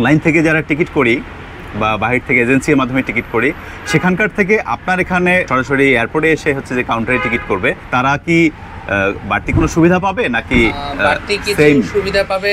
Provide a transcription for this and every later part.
Online থেকে যারা ticket করি বা বাহির থেকে এজেন্সির মাধ্যমে টিকিট করি, সেখানকার থেকে আপনার এখানে সরাসরি এয়ারপোর্টে এসে হচ্ছে যে কাউন্টারে টিকিট করবে, তারা কি বাড়তি কোনো সুবিধা পাবে নাকি বাড়তি কিছু সুবিধা পাবে?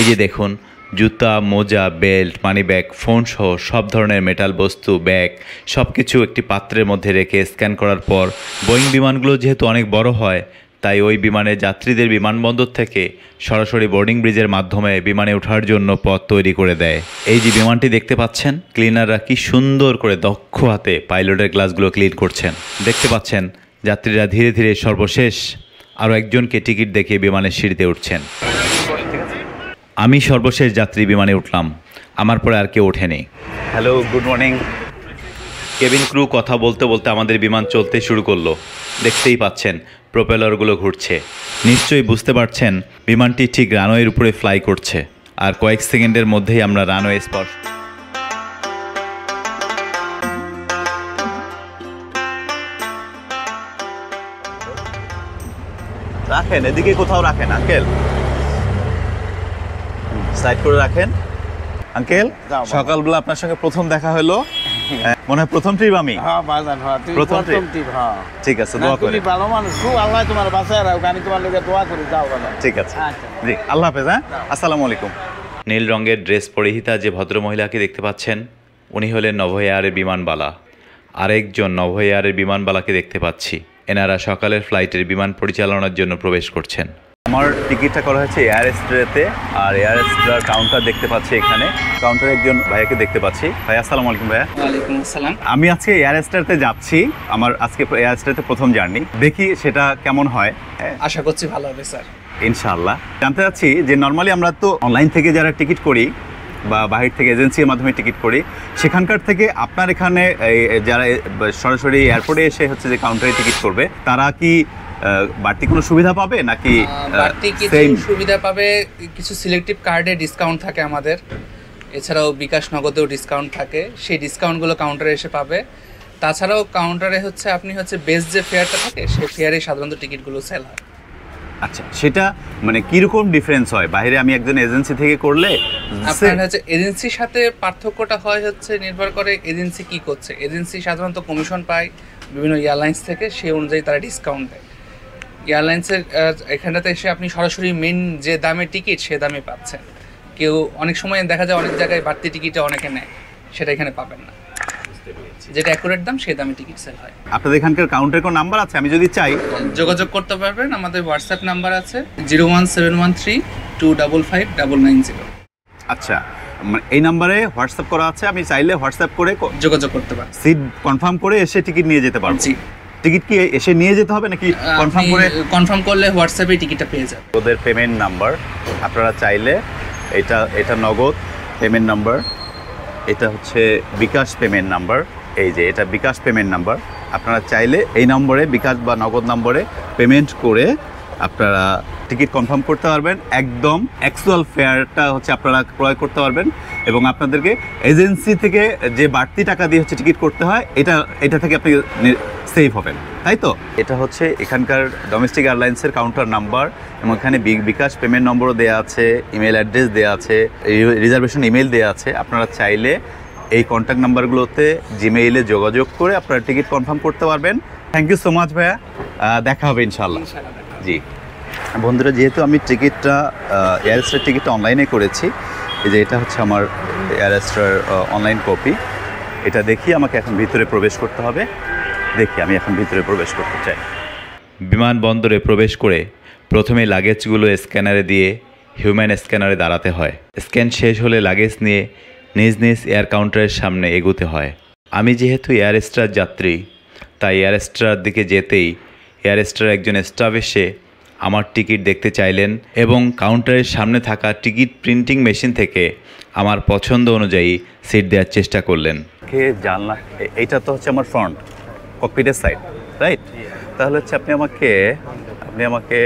এই যে দেখুন, জুতা, মোজা, বেল্ট, মানি ব্যাগ, ফোন সহ সব ধরনের মেটাল বস্তু, ব্যাগ সব কিছু একটি পাত্রের মধ্যে রেখে স্ক্যান করার পর বোয়িং বিমানগুলো যেহেতু অনেক বড় হয়, তাই ওই বিমানে যাত্রীদের বিমানবন্দর থেকে সরাসরি বোর্ডিং ব্রিজের মাধ্যমে বিমানে ওঠার জন্য পথ তৈরি করে দেয়। এই যে বিমানটি দেখতে পাচ্ছেন, ক্লিনাররা কি সুন্দর করে দক্ষ হাতে পাইলটের গ্লাসগুলো ক্লিন করছেন। দেখতে পাচ্ছেন যাত্রীরা ধীরে ধীরে সর্বশেষ আরও একজনকে টিকিট দেখিয়ে বিমানের সিঁড়িতে উঠছেন। আমি সর্বশেষ যাত্রী বিমানে উঠলাম, আমার পরে আর কেউ ওঠেনি। Hello, good morning. Cabin crew কথা বলতে বলতে আমাদের বিমান চলতে শুরু করলো। দেখতেই পাচ্ছেন প্রোপেলারগুলো ঘুরছে। নিশ্চয়ই বুঝতে পারছেন বিমানটি ঠিক রানওয়ের উপরে ফ্লাই করছে, আর কয়েক সেকেন্ডের মধ্যেই আমরা রানওয়ে স্পর্শ। রাখেন, এদিকে কোথাও রাখেন আঙ্কেল, সাইড করে রাখেন। আঙ্কেল, সকালবেলা আপনার সঙ্গে প্রথম দেখা হলো, মনে হয় প্রথম ট্রিপ আমি। প্রথম ট্রিপ। ঠিক আছে, দোয়া করি। ভালো মানুষ, খুব আল্লাহ তোমার বাঁচায় রাখুক, আমি তোমার লোকে দোয়া করি। যাও ভালো। ঠিক আছে, জি, আল্লাহ হাফেজ। হ্যাঁ, আসসালামু আলাইকুম। নীল রঙের ড্রেস পরিহিতা যে ভদ্রমহিলাকে দেখতে পাচ্ছেন, উনি হলেন নভো এয়ারের বিমানবালা। আরেকজন নভো এয়ারের বিমানবালাকে দেখতে পাচ্ছি, এনারা সকালের ফ্লাইটের বিমান পরিচালনার জন্য প্রবেশ করছেন। আমার টিকিটটা করা হয়েছে এয়ার এস্ট্রাতে, আর এয়ার এস্ট্রার কাউন্টার দেখতে পাচ্ছি এখানে। কাউন্টারে একজন ভাইয়াকে দেখতে পাচ্ছি। ভাই, আসসালামু আলাইকুম। ভাইয়া, ওয়ালাইকুম আসসালাম। আমি আজকে এয়ার এস্ট্রাতে যাচ্ছি, আমার আজকে এয়ার এস্ট্রাতে প্রথম জার্নি, দেখি সেটা কেমন হয়। আশা করছি ভালো হবে স্যার, ইনশাআল্লাহ। জানতে চাচ্ছি যে নর্মালি আমরা তো অনলাইন থেকে যারা টিকিট করি বা বাহির থেকে এজেন্সির মাধ্যমে টিকিট করি, সেখানকার থেকে আপনার এখানে যারা সরাসরি এয়ারপোর্টে এসে হচ্ছে যে কাউন্টারে টিকিট করবে, তারা কি বাড়তি কোনো সুবিধা পাবে নাকি বাড়তি কিছু সুবিধা পাবে? কিছু সিলেক্টিভ কার্ডে ডিসকাউন্ট থাকে আমাদের, এছাড়াও বিকাশ নগদেও ডিসকাউন্ট থাকে, সেই ডিসকাউন্টগুলো কাউন্টারে এসে পাবে। তাছাড়াও কাউন্টারে হচ্ছে আপনি হচ্ছে বেস যে ফেয়ারটা থাকে, সেই ফেয়ারে সাধারণত টিকিটগুলো সেল হয়। আচ্ছা, সেটা মানে কীরকম ডিফারেন্স হয় বাইরে আমি একজন এজেন্সি থেকে করলে? আপনার হচ্ছে এজেন্সির সাথে পার্থক্যটা হয় হচ্ছে নির্ভর করে এজেন্সি কি করছে। এজেন্সি সাধারণত কমিশন পায় বিভিন্ন এয়ারলাইন্স থেকে, সেই অনুযায়ী তারা ডিসকাউন্ট দেয়। এয়ারলাইন্সের এখানটাতে এসে আপনি সরাসরি মেন যে দামে টিকিট সে দামে পাচ্ছেন। কেউ অনেক সময় দেখা যায় অনেক জায়গায় বাড়তি টিকিটে অনেকে নেয়, সেটা এখানে পাবেন না। যেটা অ্যাকুরেট দাম সেই দামে টিকিট সেল হয়। আপনাদের এখানকার কাউন্টারের কোনো নাম্বার আছে? আমি যদি চাই যোগাযোগ করতে পারবেন, আমাদের হোয়াটসঅ্যাপ নাম্বার আছে 01713255990। আচ্ছা, এই নাম্বারে হোয়াটসঅ্যাপ করা আছে, আমি চাইলে হোয়াটসঅ্যাপ করে যোগাযোগ করতে পারেন, সিট কনফার্ম করে এসে টিকিট নিয়ে যেতে পারবো। জি। টিকিট কি এসে নিয়ে যেতে হবে নাকি কনফার্ম করলে হোয়াটসঅ্যাপে টিকিটটা পেয়ে যাবে? ওদের পেমেন্ট নাম্বার আপনারা চাইলে, এটা নগদ পেমেন্ট নাম্বার, এটা হচ্ছে বিকাশ পেমেন্ট নাম্বার। এই যে এটা বিকাশ পেমেন্ট নাম্বার, আপনারা চাইলে এই নম্বরে বিকাশ বা নগদ নম্বরে পেমেন্ট করে আপনারা টিকিট কনফার্ম করতে পারবেন। একদম অ্যাকচুয়াল ফেয়ারটা হচ্ছে আপনারা ক্রয় করতে পারবেন, এবং আপনাদেরকে এজেন্সি থেকে যে বাড়তি টাকা দিয়ে হচ্ছে টিকিট করতে হয়, এটা থেকে আপনি সেভ হবেন, তাই তো? এটা হচ্ছে এখানকার ডোমেস্টিক এয়ারলাইন্সের কাউন্টার নাম্বার, এবং এখানে বিকাশ পেমেন্ট নম্বরও দেওয়া আছে, ইমেল অ্যাড্রেস দেওয়া আছে, রিজার্ভেশন ইমেল দেওয়া আছে। আপনারা চাইলে এই কন্ট্যাক্ট নাম্বারগুলোতে জিমেইলে যোগাযোগ করে আপনারা টিকিট কনফার্ম করতে পারবেন। থ্যাংক ইউ সো মাচ ভাইয়া, দেখা হবে ইনশাআল্লাহ। জি বন্ধুরা, যেহেতু আমি টিকিটটা এয়ার এস্ট্রার টিকিটটা অনলাইনে করেছি, এই যে এটা হচ্ছে আমার এয়ার এস্ট্রার অনলাইন কপি, এটা দেখি আমাকে এখন ভিতরে প্রবেশ করতে হবে। দেখি আমি এখন ভিতরে প্রবেশ করতে চাই। বিমানবন্দরে প্রবেশ করে প্রথমে লাগেজগুলো স্ক্যানারে দিয়ে হিউম্যান স্ক্যানারে দাঁড়াতে হয়। স্ক্যান শেষ হলে লাগেজ নিয়ে নিজ নিজ এয়ার কাউন্টারের সামনে এগোতে হয়। আমি যেহেতু এয়ার এস্ট্রার যাত্রী, তাই এয়ার এস্ট্রার দিকে যেতেই এয়ার এস্ট্রার একজন স্টাফ এসে আমার টিকিট দেখতে চাইলেন এবং কাউন্টারের সামনে থাকা টিকিট প্রিন্টিং মেশিন থেকে আমার পছন্দ অনুযায়ী সিট দেওয়ার চেষ্টা করলেন। জানলা, এইটা তো হচ্ছে আমার ফ্রন্ট ককপিটের সাইড, রাইট? তাহলে হচ্ছে আপনি আমাকে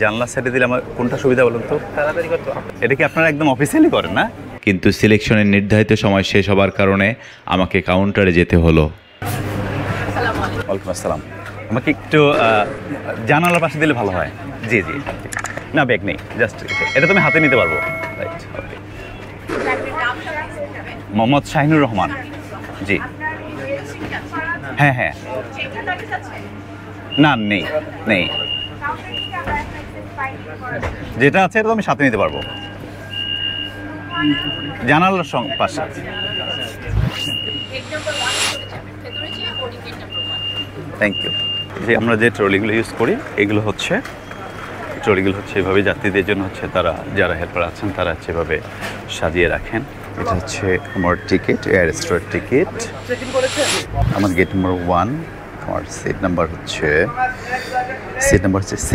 জানলা সাইডে দিলে আমার কোনটা সুবিধা বলুন তো? তাড়াতাড়ি করতে। এটা কি আপনারা একদম অফিসিয়ালি করেন না? কিন্তু সিলেকশনের নির্ধারিত সময় শেষ হবার কারণে আমাকে কাউন্টারে যেতে হলো। ওয়ালাইকুম আসসালাম। আমাকে একটু জানালার পাশে দিলে ভালো হয়। জি জি, না ব্যাগ নেই, জাস্ট এটা তুমি হাতে নিতে পারবো। রাইট, ওকে। মোহাম্মদ শাহিনুর রহমান, জি। হ্যাঁ হ্যাঁ, না নেই নেই, যেটা আছে এটা তো আমি সাথে নিতে পারবো, জানালার পাশে। Thank you. যে আমরা যে ট্রলিগুলো ইউজ করি এগুলো হচ্ছে এভাবে যাত্রীদের জন্য হচ্ছে তারা যারা হেল্পার আছেন তারা হচ্ছে এভাবে সাজিয়ে রাখেন। এটা হচ্ছে আমার টিকিট, এয়ার স্টোর টিকিট, আমার গেট নম্বর 1, আমার সিট নাম্বার হচ্ছে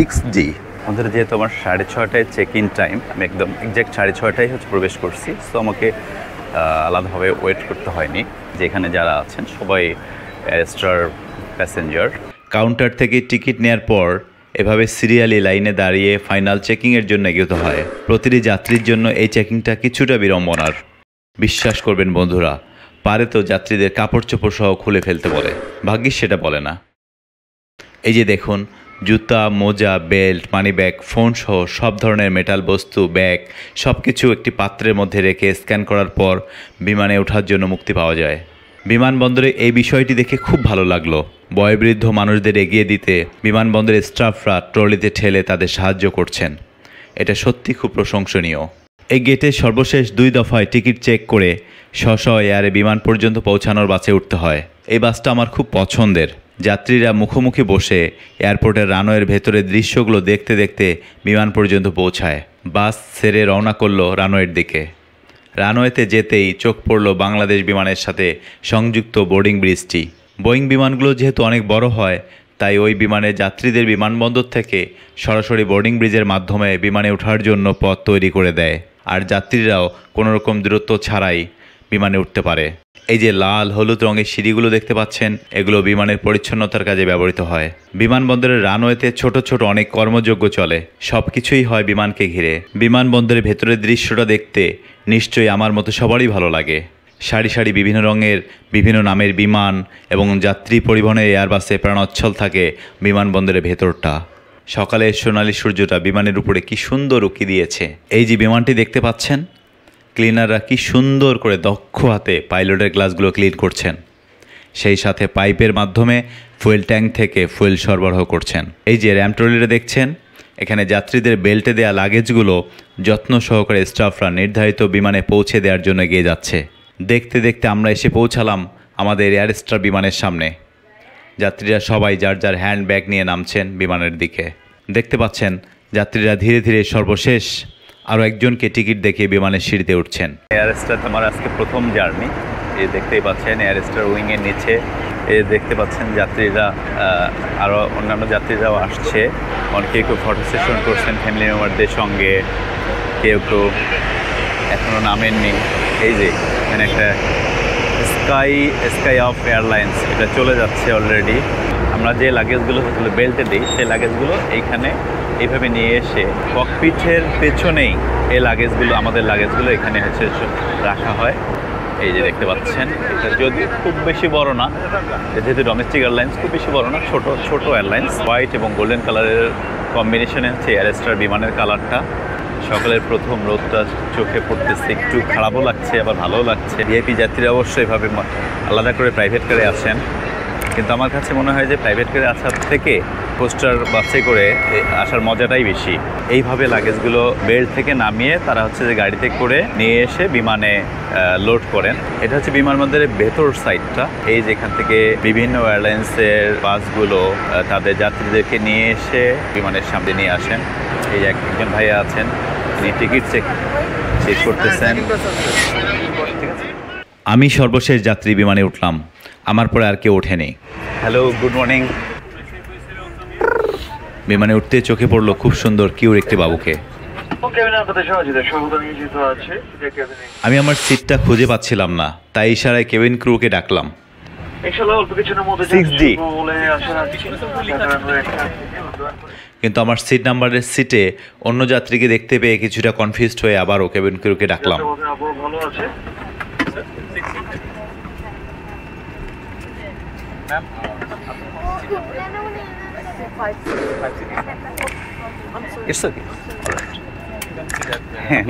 6D। আমাদের যেহেতু আমার 6:30টায় চেক ইন টাইম, আমি একদম এক্স্যাক্ট 6:30টায় হচ্ছে প্রবেশ করছি, সো আমাকে আলাদাভাবে ওয়েট করতে হয়নি। যে এখানে যারা আছেন সবাই এয়ারস্টার প্যাসেঞ্জার। কাউন্টার থেকে টিকিট নেয়ার পর এভাবে সিরিয়ালি লাইনে দাঁড়িয়ে ফাইনাল চেকিংয়ের জন্য এগোতে হয়। প্রতিটি যাত্রীর জন্য এই চেকিংটা কিছুটা বিড়ম্বনার। বিশ্বাস করবেন বন্ধুরা, পারে তো যাত্রীদের কাপড় চোপড় সহ খুলে ফেলতে বলে, ভাগ্যিস সেটা বলে না। এই যে দেখুন, জুতা, মোজা, বেল্ট, মানিব্যাগ, ফোন সহ সব ধরনের মেটাল বস্তু, ব্যাগ সব কিছু একটি পাত্রের মধ্যে রেখে স্ক্যান করার পর বিমানে ওঠার জন্য মুক্তি পাওয়া যায়। বিমানবন্দরে এই বিষয়টি দেখে খুব ভালো লাগলো। বয়োবৃদ্ধ মানুষদের এগিয়ে দিতে বিমানবন্দরের স্টাফরা ট্রলিতে ঠেলে তাদের সাহায্য করছেন। এটা সত্যি খুব প্রশংসনীয়। এই গেটে সর্বশেষ 2 দফায় টিকিট চেক করে স্ব এয়ারে বিমান পর্যন্ত পৌঁছানোর বাসে উঠতে হয়। এই বাসটা আমার খুব পছন্দের। যাত্রীরা মুখোমুখি বসে এয়ারপোর্টের রানওয়ের ভেতরের দৃশ্যগুলো দেখতে দেখতে বিমান পর্যন্ত পৌঁছায়। বাস ছেড়ে রওনা করলো রানওয়ের দিকে। রানওয়েতে যেতেই চোখ পড়ল বাংলাদেশ বিমানের সাথে সংযুক্ত বোর্ডিং ব্রিজটি। বোয়িং বিমানগুলো যেহেতু অনেক বড় হয়, তাই ওই বিমানে যাত্রীদের বিমানবন্দর থেকে সরাসরি বোর্ডিং ব্রিজের মাধ্যমে বিমানে ওঠার জন্য পথ তৈরি করে দেয়, আর যাত্রীরাও কোনো রকম দূরত্ব ছাড়াই বিমানে উঠতে পারে। এই যে লাল হলুদ রঙের সিঁড়িগুলো দেখতে পাচ্ছেন, এগুলো বিমানের পরিচ্ছন্নতার কাজে ব্যবহৃত হয়। বিমানবন্দরের রানওয়েতে ছোট ছোট অনেক কর্মযজ্ঞ চলে, সব কিছুই হয় বিমানকে ঘিরে। বিমানবন্দরের ভেতরের দৃশ্যটা দেখতে নিশ্চয়ই আমার মতো সবারই ভালো লাগে। সারি সারি বিভিন্ন রঙের বিভিন্ন নামের বিমান এবং যাত্রী পরিবহনের এয়ারবাসে প্রাণোচ্ছল থাকে বিমানবন্দরের ভেতরটা। সকালের সোনালি সূর্যটা বিমানের উপরে কি সুন্দর উকি দিয়েছে। এই যে বিমানটি দেখতে পাচ্ছেন, ক্লিনাররা কি সুন্দর করে দক্ষ হাতে পাইলটের গ্লাসগুলো ক্লিন করছেন, সেই সাথে পাইপের মাধ্যমে ফুয়েল ট্যাঙ্ক থেকে ফুয়েল সরবরাহ করছেন। এই যে র্যাম ট্রলিটা দেখছেন, এখানে যাত্রীদের বেল্টে দেওয়া লাগেজগুলো যত্ন সহকারে স্টাফরা নির্ধারিত বিমানে পৌঁছে দেওয়ার জন্য এগিয়ে যাচ্ছে। দেখতে দেখতে আমরা এসে পৌঁছালাম আমাদের এয়ারস্টার বিমানের সামনে। যাত্রীরা সবাই যার যার হ্যান্ড ব্যাগ নিয়ে নামছেন বিমানের দিকে। দেখতে পাচ্ছেন যাত্রীরা ধীরে ধীরে সর্বশেষ আরও একজনকে টিকিট দেখিয়ে বিমানের সিঁড়িতে উঠছেন। এয়ারস্টার আমার আজকে প্রথম জার্নি। এই দেখতেই পাচ্ছেন এয়ারস্টার উইংয়ের নিচে দেখতে পাচ্ছেন যাত্রীরা, আরও অন্যান্য যাত্রীরাও আসছে। অনেকে কেউ ফটো সেশন করছেন ফ্যামিলি মেম্বারদের সঙ্গে, কেউ কেউ এখনও নামেননি। এই যে এখানে একটা স্কাই অফ এয়ারলাইন্স, এটা চলে যাচ্ছে অলরেডি। আমরা যে লাগেজগুলো হচ্ছে বেল্টে দিই, সেই লাগেজগুলো এইখানে এইভাবে নিয়ে এসে ককপিটের পেছনেই এই লাগেজগুলো, আমাদের লাগেজগুলো এখানে হচ্ছে রাখা হয়। এই যে দেখতে পাচ্ছেন, এটা যদি খুব বেশি বড় না, যেহেতু ডোমেস্টিক এয়ারলাইন্স খুব বেশি বড় না, ছোট এয়ারলাইন্স। হোয়াইট এবং গোল্ডেন কালারের কম্বিনেশনে হচ্ছে এয়ারস্টার বিমানের কালারটা। সকালের প্রথম রোদটা চোখে পড়তেছে, একটু খারাপও লাগছে আবার ভালোও লাগছে। ভিআইপি যাত্রীরা অবশ্যই এভাবে আলাদা করে প্রাইভেট কারে আসেন, কিন্তু আমার কাছে মনে হয় যে প্রাইভেট কারে আসার থেকে পোস্টার বাসে করে আসার মজাটাই বেশি। এইভাবে লাগেজগুলো বেল্ট থেকে নামিয়ে তারা হচ্ছে যে গাড়িতে করে নিয়ে এসে বিমানে লোড করেন। এটা হচ্ছে বিমানবন্দরের ভেতর সাইডটা। এই যেখান থেকে বিভিন্ন এয়ারলাইন্সের বাসগুলো তাদের যাত্রীদেরকে নিয়ে এসে বিমানের সামনে নিয়ে আসেন। এই একজন ভাইয়া আছেন, তিনি টিকিট চেক করতেছেন। আমি সর্বশেষ যাত্রী বিমানে উঠলাম, আমার পরে আর কেউ ওঠেনি। Hello, good morning. বিমানে উঠতে চোখে পড়লো খুব সুন্দর কিউর একটি বাবুকে। আমি আমার সিটটা খুঁজে পাচ্ছিলাম না, তাই ইশারায় কেবিন ক্রুকে ডাকলাম। কিন্তু আমার সিট নাম্বারের সিটে অন্য যাত্রীকে দেখতে পেয়ে কিছুটা কনফিউজড হয়ে আবারও কেবিন ক্রুকে ডাকলাম। It's okay. হ্যাঁ,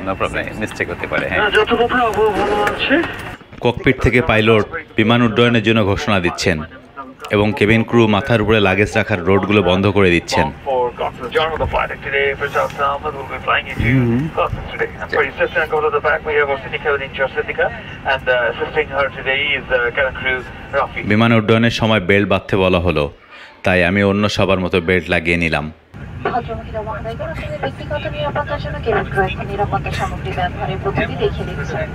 নো প্রবলেম, মিস্টেক হতে পারে। হ্যাঁ, ককপিট থেকে পাইলট বিমান উড্ডয়নের জন্য ঘোষণা দিচ্ছেন এবং কেবিন ক্রু মাথার উপরে লাগেজ রাখার রোডগুলো বন্ধ করে দিচ্ছেন। বিমান উড্ডয়নের সময় বেল্ট বাঁধতে বলা হলো, তাই আমি অন্য সবার মতো বেল্ট লাগিয়ে নিলাম। ভদ্রমহিলা মহোদয়গণ, আপনাদের ব্যক্তিগত নিরাপত্তার জন্য কেবিন ক্রু এখন নিরাপত্তা সামগ্রী ব্যবহারের পদ্ধতি দেখিয়ে দিচ্ছেন।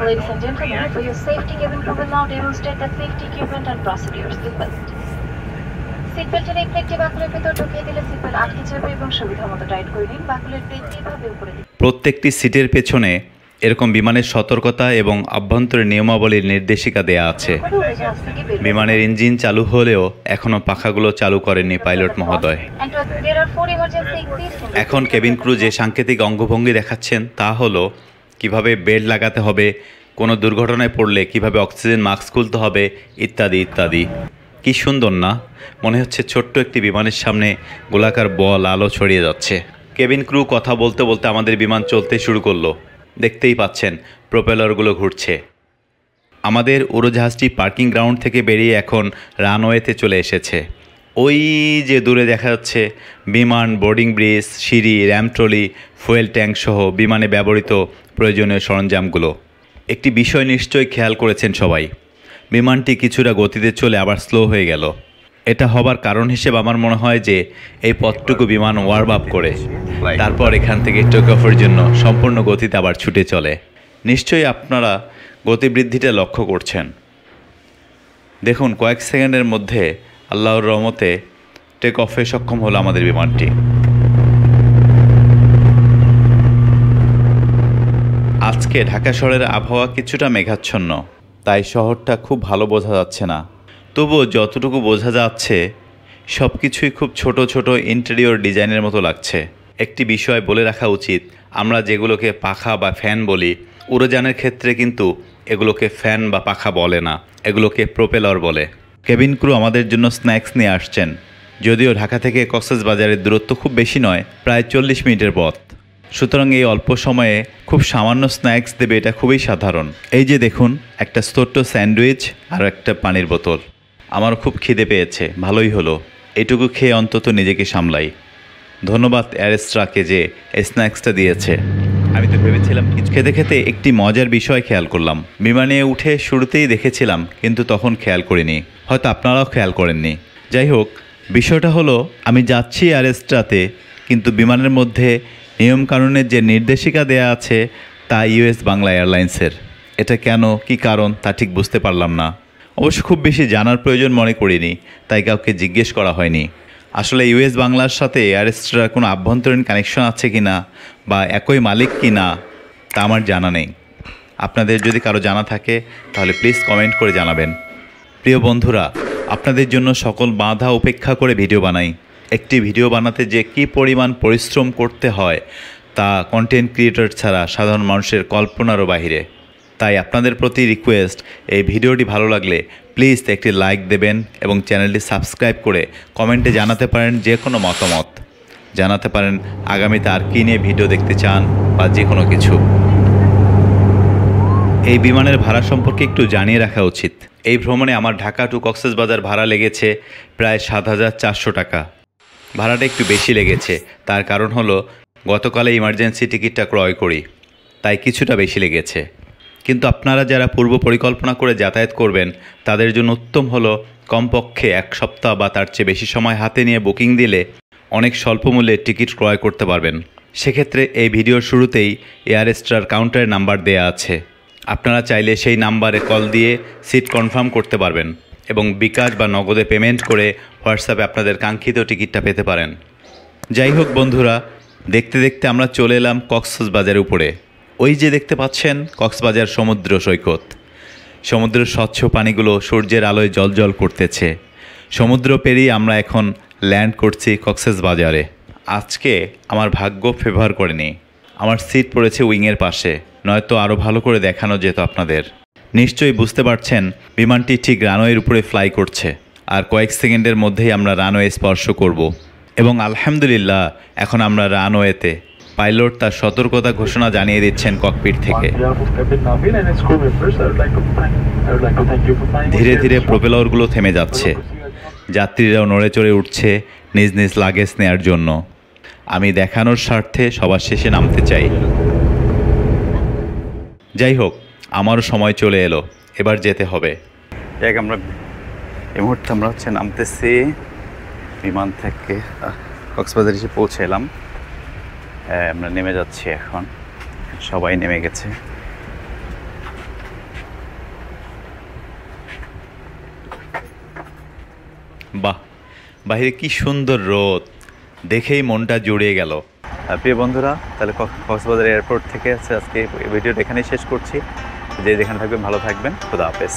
Ladies and gentlemen, for your safety, cabin crew will now demonstrate the safety equipment and procedures request. সিটবেল্টের এই প্লেটটি বাকুলের ভেতর ঢুকিয়ে দিলে সিটবেল্ট আটকে যাবে এবং সুবিধা মতো টাইট করে নিন। বাকুলের প্লেটটি এভাবে উপরে দিন। প্রত্যেকটি সিটের পেছনে এরকম বিমানের সতর্কতা এবং আভ্যন্তরীণ নিয়মাবলীর নির্দেশিকা দেয়া আছে। বিমানের ইঞ্জিন চালু হলেও এখনও পাখাগুলো চালু করেননি পাইলট মহোদয়। এখন কেবিন ক্রু যে সাংকেতিক অঙ্গভঙ্গি দেখাচ্ছেন তা হলো কিভাবে বেল্ট লাগাতে হবে, কোনো দুর্ঘটনায় পড়লে কিভাবে অক্সিজেন মাস্ক খুলতে হবে, ইত্যাদি ইত্যাদি। কি সুন্দর না? মনে হচ্ছে ছোট্ট একটি বিমানের সামনে গোলাকার বল আলো ছড়িয়ে যাচ্ছে। কেবিন ক্রু কথা বলতে বলতে আমাদের বিমান চলতে শুরু করলো। দেখতেই পাচ্ছেন প্রোপেলারগুলো ঘুরছে। আমাদের উড়োজাহাজটি পার্কিং গ্রাউন্ড থেকে বেরিয়ে এখন রানওয়েতে চলে এসেছে। ওই যে দূরে দেখা যাচ্ছে বিমান বোর্ডিং ব্রিজ, সিঁড়ি, র্যাম ট্রলি, ফুয়েল ট্যাঙ্ক সহ বিমানে ব্যবহৃত প্রয়োজনীয় সরঞ্জামগুলো। একটি বিষয় নিশ্চয়ই খেয়াল করেছেন সবাই, বিমানটি কিছুটা গতিতে চলে আবার স্লো হয়ে গেল। এটা হবার কারণ হিসেবে আমার মনে হয় যে এই পথটুকু বিমান ওয়ার্ম আপ করে তারপর এখান থেকে টেক অফের জন্য সম্পূর্ণ গতিতে আবার ছুটে চলে। নিশ্চয়ই আপনারা গতিবৃদ্ধিটা লক্ষ্য করছেন। দেখুন, কয়েক সেকেন্ডের মধ্যে আল্লাহর রহমতে টেক অফে সক্ষম হলো আমাদের বিমানটি। আজকে ঢাকা শহরের আবহাওয়া কিছুটা মেঘাচ্ছন্ন, তাই শহরটা খুব ভালো বোঝা যাচ্ছে না। তবুও যতটুকু বোঝা যাচ্ছে সব কিছুই খুব ছোট ছোট ইন্টেরিয়র ডিজাইনের মতো লাগছে। একটি বিষয় বলে রাখা উচিত, আমরা যেগুলোকে পাখা বা ফ্যান বলি, উড়োযানের ক্ষেত্রে কিন্তু এগুলোকে ফ্যান বা পাখা বলে না, এগুলোকে প্রোপেলার বলে। কেবিন ক্রু আমাদের জন্য স্ন্যাক্স নিয়ে আসছেন। যদিও ঢাকা থেকে কক্সবাজারের দূরত্ব খুব বেশি নয়, প্রায় 40 মিনিটের পথ। সুতরাং এই অল্প সময়ে খুব সামান্য স্ন্যাক্স দেবে, এটা খুবই সাধারণ। এই যে দেখুন, একটা ছোট্ট স্যান্ডউইচ আর একটা পানির বোতল। আমার খুব খিদে পেয়েছে, ভালোই হলো, এটুকু খেয়ে অন্তত নিজেকে সামলাই। ধন্যবাদ এয়ারস্ট্রাকে যে এই স্ন্যাক্সটা দিয়েছে। আমি তো ভেবেছিলাম কিছু খেতে খেতে একটি মজার বিষয় খেয়াল করলাম। বিমানে উঠে শুরুতেই দেখেছিলাম, কিন্তু তখন খেয়াল করিনি, হয়তো আপনারাও খেয়াল করেননি। যাই হোক, বিষয়টা হলো আমি যাচ্ছি এয়ারস্ট্রাতে, কিন্তু বিমানের মধ্যে নিয়মকানুনের যে নির্দেশিকা দেয়া আছে তা ইউএস বাংলা এয়ারলাইন্সের। এটা কেন, কি কারণ তা ঠিক বুঝতে পারলাম না। অবশ্য খুব বেশি জানার প্রয়োজন মনে করিনি, তাই কাউকে জিজ্ঞেস করা হয়নি। আসলে ইউএস বাংলার সাথে এয়ারস্ট্রার কোনো আভ্যন্তরীণ কানেকশন আছে কি না বা একই মালিক কি না তা আমার জানা নেই। আপনাদের যদি কারো জানা থাকে তাহলে প্লিজ কমেন্ট করে জানাবেন। প্রিয় বন্ধুরা, আপনাদের জন্য সকল বাধা উপেক্ষা করে ভিডিও বানাই। একটি ভিডিও বানাতে যে কী পরিমাণ পরিশ্রম করতে হয় তা কন্টেন্ট ক্রিয়েটর ছাড়া সাধারণ মানুষের কল্পনারও বাহিরে। তাই আপনাদের প্রতি রিকোয়েস্ট, এই ভিডিওটি ভালো লাগলে প্লিজ একটি লাইক দেবেন এবং চ্যানেলটি সাবস্ক্রাইব করে কমেন্টে জানাতে পারেন যে কোনো মতামত, জানাতে পারেন আগামীতে আর কী নিয়ে ভিডিও দেখতে চান বা যে কোনো কিছু। এই বিমানের ভাড়া সম্পর্কে একটু জানিয়ে রাখা উচিত। এই ভ্রমণে আমার ঢাকা টু কক্সবাজার ভাড়া লেগেছে প্রায় ৭,৪০০ টাকা। ভাড়াটা একটু বেশি লেগেছে, তার কারণ হলো গতকালে ইমার্জেন্সি টিকিটটা ক্রয় করি, তাই কিছুটা বেশি লেগেছে। কিন্তু আপনারা যারা পূর্ব পরিকল্পনা করে যাতায়াত করবেন তাদের জন্য উত্তম হলো কমপক্ষে 1 সপ্তাহ বা তার চেয়ে বেশি সময় হাতে নিয়ে বুকিং দিলে অনেক স্বল্প মূল্যে টিকিট ক্রয় করতে পারবেন। সেক্ষেত্রে এই ভিডিওর শুরুতেই এয়ারস্ট্রার কাউন্টারের নাম্বার দেয়া আছে, আপনারা চাইলে সেই নাম্বারে কল দিয়ে সিট কনফার্ম করতে পারবেন এবং বিকাশ বা নগদে পেমেন্ট করে হোয়াটসঅ্যাপে আপনাদের কাঙ্ক্ষিত টিকিটটা পেতে পারেন। যাই হোক বন্ধুরা, দেখতে দেখতে আমরা চলে এলাম কক্সবাজারের উপরে। ওই যে দেখতে পাচ্ছেন কক্সবাজার সমুদ্র সৈকত। সমুদ্রের স্বচ্ছ পানিগুলো সূর্যের আলোয় জ্বলজ্বল করতেছে। সমুদ্র পেরিয়ে আমরা এখন ল্যান্ড করছি কক্সবাজারে। আজকে আমার ভাগ্য ফেভার করেনি, আমার সিট পড়েছে উইংয়ের পাশে, নয়তো আরও ভালো করে দেখানো যেত আপনাদের। নিশ্চয়ই বুঝতে পারছেন বিমানটি ঠিক রানওয়ের উপরে ফ্লাই করছে, আর কয়েক সেকেন্ডের মধ্যেই আমরা রানওয়ে স্পর্শ করব। এবং আলহামদুলিল্লাহ এখন আমরা রানওয়েতে। পাইলট তার সতর্কতা ঘোষণা জানিয়ে দিচ্ছেন ককপিট থেকে। ধীরে ধীরে প্রোপেলারগুলো থেমে যাচ্ছে, যাত্রীরাও নড়ে চড়ে উঠছে নিজ নিজ লাগেজ নেয়ার জন্য। আমি দেখানোর স্বার্থে সবার শেষে নামতে চাই। যাই হোক, আমারও সময় চলে এলো, এবার যেতে হবে। যাই হোক, আমরা এই মুহূর্তে আমরা হচ্ছে নামতেছি বিমান থেকে, কক্সবাজার এসে পৌঁছে এলাম। আমরা নেমে যাচ্ছি এখন, সবাই নেমে গেছে। বাহ, বাইরে কি সুন্দর রোদ, দেখেই মনটা জুড়িয়ে গেল। প্রিয় বন্ধুরা, তাহলে কক্সবাজার এয়ারপোর্ট থেকে আজকে ভিডিওটা এখানেই শেষ করছি। যে যেখানে থাকবেন ভালো থাকবেন, খোদা হাফেজ।